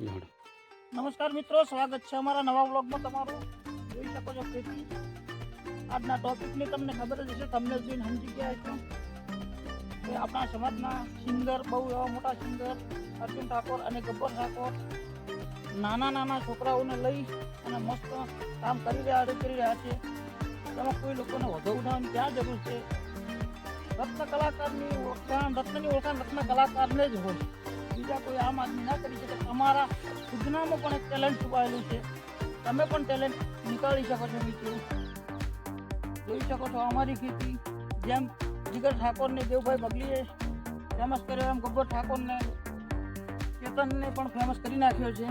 નમસ્કાર મિત્રો, સ્વાગત છે અમારા નવા વ્લોગમાં તમારું. જોઈ શકો છો ખેતી. આજના ટોપિકની તમને ખબર જ હશે, તમને જોઈને સમજી ગયા છો કે આપણા સમાજના સિંગર, બહુ એવા મોટા સિંગર અર્જુન ઠાકોર અને ગબ્બર ઠાકોર નાના છોકરાઓને લઈ અને મસ્ત કામ કરી રહ્યા છે. તેમાં કોઈ લોકોને વધુ ઉઠાવવાની ક્યાં જરૂર છે? રત્ન કલાકારની ઓળખાણ રત્ન કલાકારને જ હોય, બીજા કોઈ આમ આદમી ના કરી શકે. તમારા ખુદનામાં પણ એક ટેલેન્ટ છુપાયેલું છે, તમે પણ ટેલેન્ટ નીકાળી શકો છો. મિત્રો જોઈ શકો છો અમારી ખેતી, જેમ જીગર ઠાકોરને દેવભાઈ બગલીએ ફેમસ કર્યો, એમ ગબ્બર ઠાકોરને, ચેતનને પણ ફેમસ કરી નાખ્યો છે.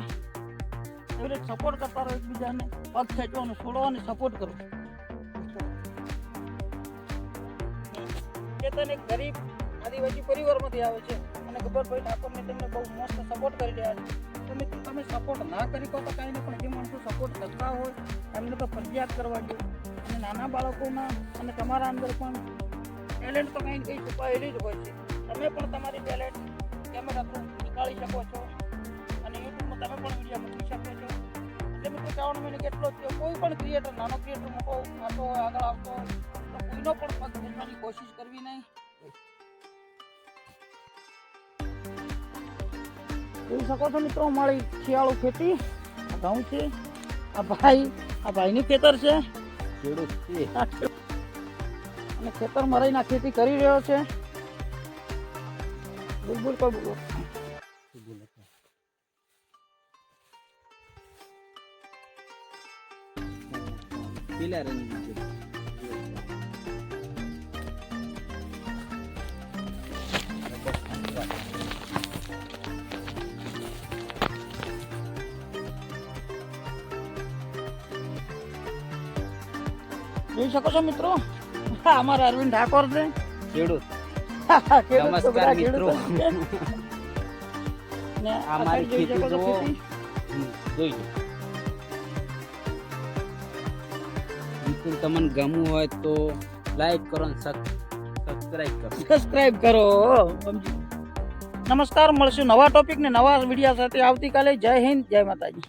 એવી રીતે સપોર્ટ કરતા રહો એકબીજાને, પગ ખેંચવાનો છોડો અને સપોર્ટ કરો. ચેતન એક ગરીબ આદિવાસી પરિવારમાંથી આવે છે અને ગબ્બરભાઈ ઠાકોરને તેમને બહુ મસ્ત સપોર્ટ કરી રહ્યા છે. તો મિત્રો તમે સપોર્ટ ના કરી કહો તો કાંઈ નહીં, પણ જે માણસો સપોર્ટ કરતા હોય એમને તો ફરજિયાત કરવા જોઈએ. અને નાના બાળકોના અને તમારા અંદર પણ ટેલેન્ટ તો કંઈ ને કંઈ છુપાયેલી જ હોય છે. તમે પણ તમારી ટેલેન્ટ કેમેરા થ્રુ નીકાળી શકો છો અને યુટ્યુબમાં તમે પણ વિડીયો મૂકી શકો છો. એટલે મિત્રો કહેવાનો મને કેટલો જ છે, કોઈ પણ ક્રિએટર, નાનો ક્રિએટર મોટો થતો હોય, આગળ આવતો હોય, તો કોઈનો પણ પગ ખેંચવાની કોશિશ કરવી નહીં. જોઈ શકો છો મિત્રો અમારી શિયાળુ ખેતી. આ ઘઉં છે, આ ભાઈની ખેતર છે, ખેડૂત છે અને ખેતરમાં રહીને ખેતી કરી રહ્યો છે. બિલકુલ કોઈ બોલો. પીલા રંગની છે. જોઈ શકો છો મિત્રો, અમારા અરવિંદ ઠાકોર છે, ખેડૂત. નમસ્કાર મિત્રો, અમારી ખેતી જોઈ તમને ગમવું હોય તો લાઈક કરો અને સબસ્ક્રાઇબ કરો. નમસ્કાર, મળશું નવા ટોપિક ને નવા વિડીયો સાથે આવતીકાલે. જય હિન્દ, જય માતાજી.